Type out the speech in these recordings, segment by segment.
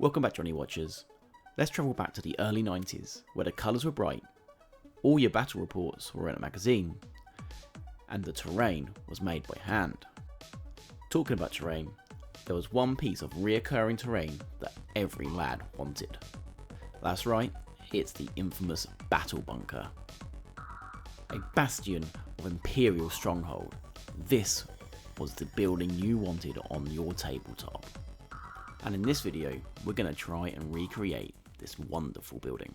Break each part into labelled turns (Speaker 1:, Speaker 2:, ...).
Speaker 1: Welcome back, Johnny Watchers. Let's travel back to the early 90s, where the colours were bright, all your battle reports were in a magazine, and the terrain was made by hand. Talking about terrain, there was one piece of reoccurring terrain that every lad wanted. That's right, it's the infamous battle bunker. A bastion of Imperial stronghold. This was the building you wanted on your tabletop. And in this video, we're going to try and recreate this wonderful building.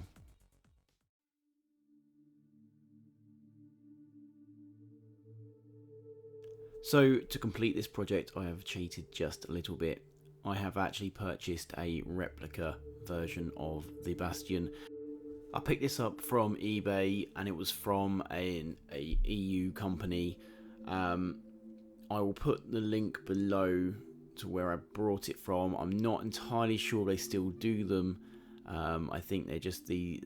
Speaker 1: So to complete this project, I have cheated just a little bit. I have actually purchased a replica version of the Bastion. I picked this up from eBay and it was from a EU company. I will put the link below to where I brought it from. I'm not entirely sure they still do them. I think they're just the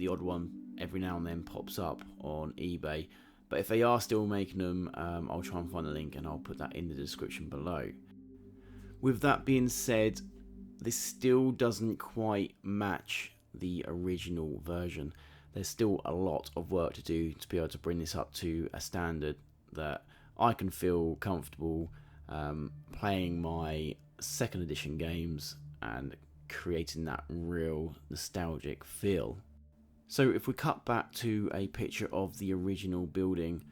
Speaker 1: odd one every now and then pops up on eBay. But if they are still making them, I'll try and find the link and I'll put that in the description below. With that being said, this still doesn't quite match the original version. There's still a lot of work to do to be able to bring this up to a standard that I can feel comfortable playing my second edition games and creating that real nostalgic feel. So if we cut back to a picture of the original building,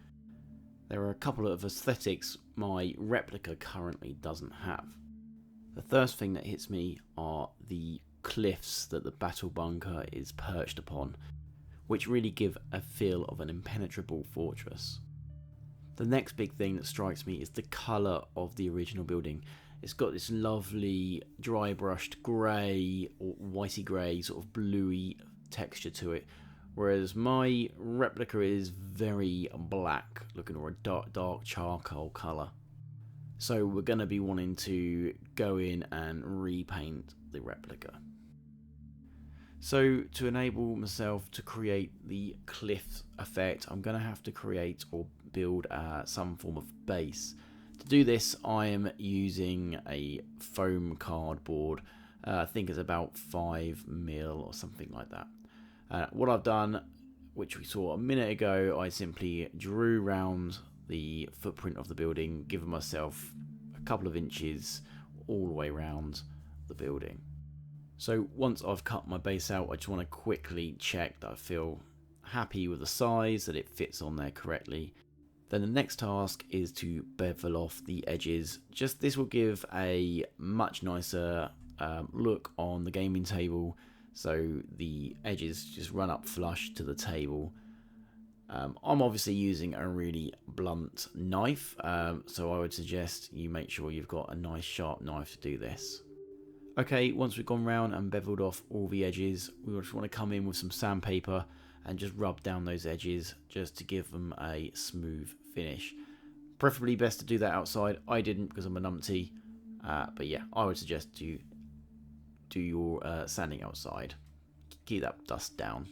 Speaker 1: there are a couple of aesthetics my replica currently doesn't have. The first thing that hits me are the cliffs that the battle bunker is perched upon, which really give a feel of an impenetrable fortress. The next big thing that strikes me is the colour of the original building. It's got this lovely dry brushed grey or whitey grey sort of bluey texture to it, whereas my replica is very black looking, or a dark charcoal colour. So we're going to be wanting to go in and repaint the replica. So to enable myself to create the cliff effect, I'm going to have to create or build some form of base. To do this, I am using a foam cardboard. I think it's about 5mm or something like that. What I've done, which we saw a minute ago, I simply drew round the footprint of the building, giving myself a couple of inches all the way around the building. So once I've cut my base out, I just want to quickly check that I feel happy with the size, that it fits on there correctly. Then the next task is to bevel off the edges. This will give a much nicer look on the gaming table, so the edges just run up flush to the table. I'm obviously using a really blunt knife, so I would suggest you make sure you've got a nice sharp knife to do this. Okay, once we've gone round and beveled off all the edges, we just want to come in with some sandpaper and just rub down those edges just to give them a smooth finish. Preferably best to do that outside. I didn't because I'm a numpty, but yeah, I would suggest you do your sanding outside. Keep that dust down.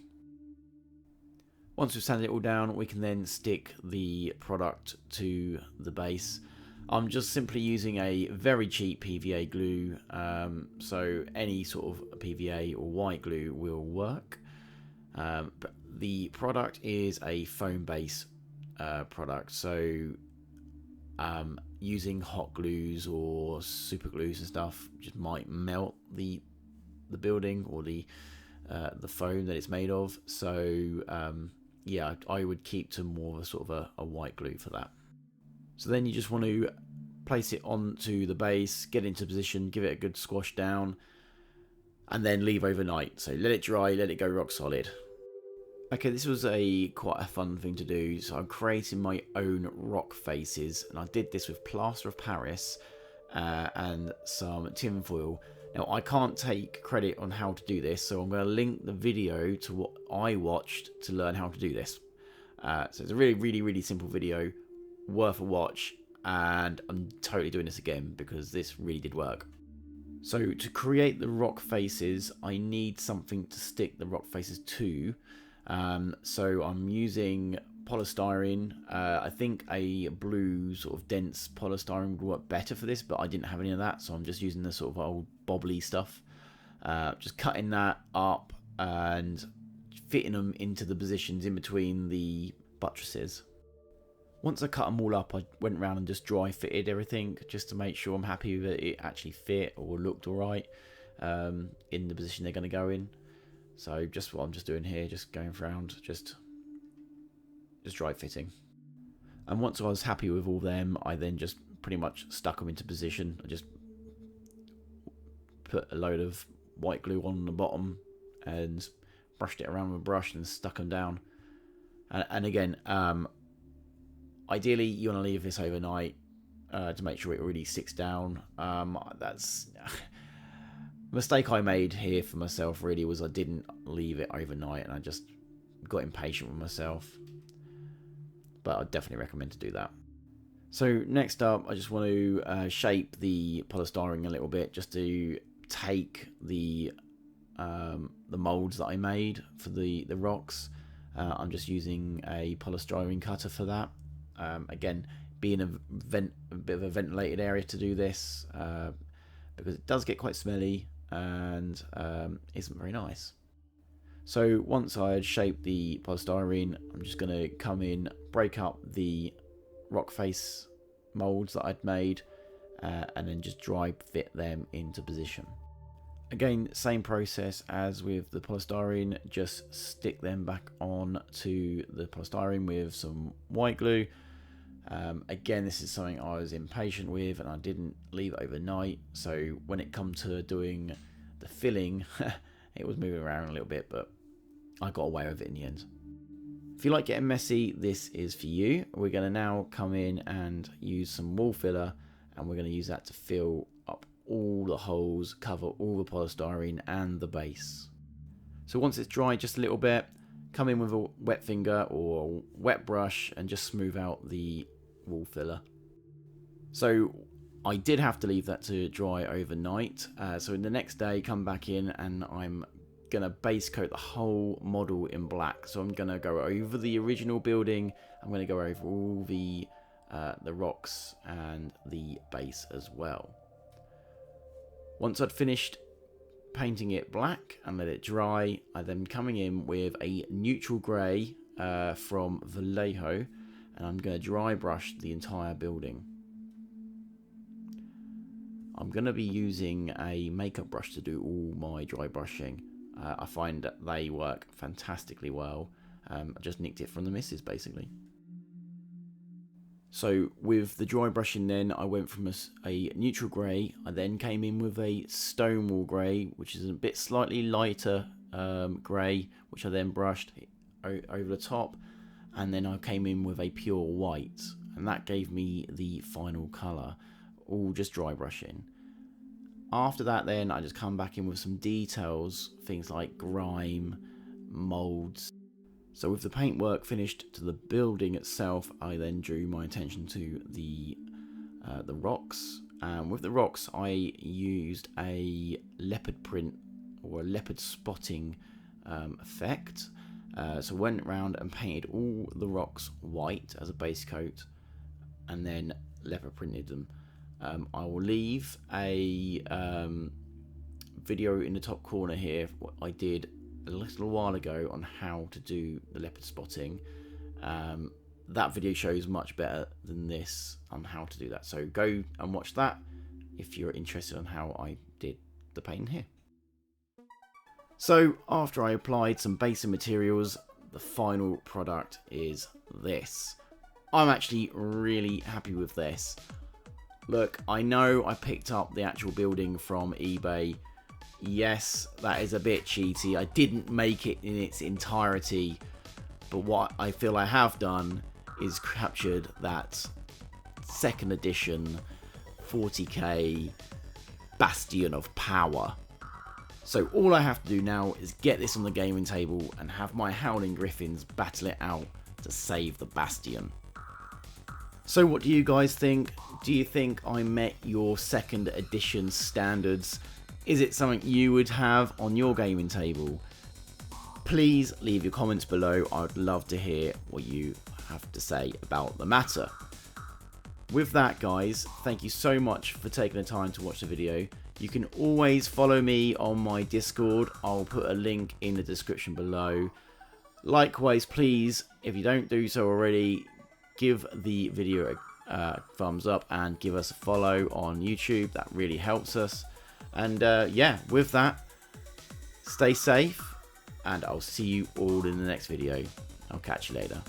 Speaker 1: Once we've sanded it all down, we can then stick the product to the base. I'm just simply using a very cheap PVA glue, so any sort of PVA or white glue will work. But the product is a foam base product, so using hot glues or super glues and stuff just might melt the building or the foam that it's made of. So yeah, I would keep to more of a sort of a white glue for that. So then you just want to place it onto the base, get into position, give it a good squash down, and then leave overnight. So let it dry, let it go rock solid. Okay, this was quite a fun thing to do. So I'm creating my own rock faces, and I did this with plaster of Paris and some tin foil. Now I can't take credit on how to do this, so I'm going to link the video to what I watched to learn how to do this. So it's a really simple video, worth a watch, and I'm totally doing this again because this really did work. So to create the rock faces, I need something to stick the rock faces to. So I'm using polystyrene. I think a blue sort of dense polystyrene would work better for this, but I didn't have any of that, so I'm just using the sort of old bobbly stuff. Just cutting that up and fitting them into the positions in between the buttresses. Once I cut them all up, I went around and just dry fitted everything just to make sure I'm happy that it actually fit or looked alright in the position they're going to go in. So just what I'm just doing here, just going around, just dry fitting. And once I was happy with all them, I then just pretty much stuck them into position. I just put a load of white glue on the bottom and brushed it around with a brush and stuck them down. And again, ideally you want to leave this overnight to make sure it really sticks down. That's a mistake I made here for myself really, was I didn't leave it overnight and I just got impatient with myself. But I'd definitely recommend to do that. So next up, I just want to shape the polystyrene a little bit, just to take the molds that I made for the rocks. I'm just using a polystyrene cutter for that. Again, being a bit of a ventilated area to do this, because it does get quite smelly and isn't very nice. So once I had shaped the polystyrene, I'm just going to come in, break up the rock face molds that I'd made, and then just dry fit them into position. Again, same process as with the polystyrene, just stick them back on to the polystyrene with some white glue. Again, this is something I was impatient with and I didn't leave it overnight, so when it come to doing the filling, it was moving around a little bit, but I got away with it in the end. If you like getting messy, this is for you. We're going to now come in and use some wall filler, and we're going to use that to fill up all the holes, cover all the polystyrene and the base. So once it's dry just a little bit, come in with a wet finger or a wet brush and just smooth out the wall filler. So I did have to leave that to dry overnight. So in the next day, come back in and I'm going to base coat the whole model in black. So I'm going to go over the original building. I'm going to go over all the rocks and the base as well. Once I'd finished painting it black and let it dry, I then coming in with a neutral grey from Vallejo, and I'm going to dry brush the entire building. I'm going to be using a makeup brush to do all my dry brushing. I find that they work fantastically well. I just nicked it from the missus basically. So with the dry brushing then, I went from a neutral grey. I then came in with a stonewall grey, which is a bit slightly lighter grey, which I then brushed over the top. And then I came in with a pure white, and that gave me the final colour, all just dry brushing. After that then, I just come back in with some details, things like grime, moulds. So with the paintwork finished to the building itself, I then drew my attention to the rocks. And with the rocks, I used a leopard print or a leopard spotting effect. So I went around and painted all the rocks white as a base coat, and then leopard printed them. I will leave a video in the top corner here, what I did a little while ago on how to do the leopard spotting. That video shows much better than this on how to do that, so go and watch that if you're interested in how I did the painting here. So after I applied some basic materials, the final product is this. I'm actually really happy with this. Look, I know I picked up the actual building from eBay. Yes, that is a bit cheaty. I didn't make it in its entirety, but what I feel I have done is captured that second edition 40k Bastion of power. So all I have to do now is get this on the gaming table and have my Howling Griffins battle it out to save the Bastion. So what do you guys think? Do you think I met your second edition standards? Is it something you would have on your gaming table? Please leave your comments below. I would love to hear what you have to say about the matter. With that guys, thank you so much for taking the time to watch the video. You can always follow me on my Discord. I'll put a link in the description below. Likewise, please, if you don't do so already, give the video a thumbs up and give us a follow on YouTube. That really helps us. And yeah, with that, stay safe, and I'll see you all in the next video. I'll catch you later.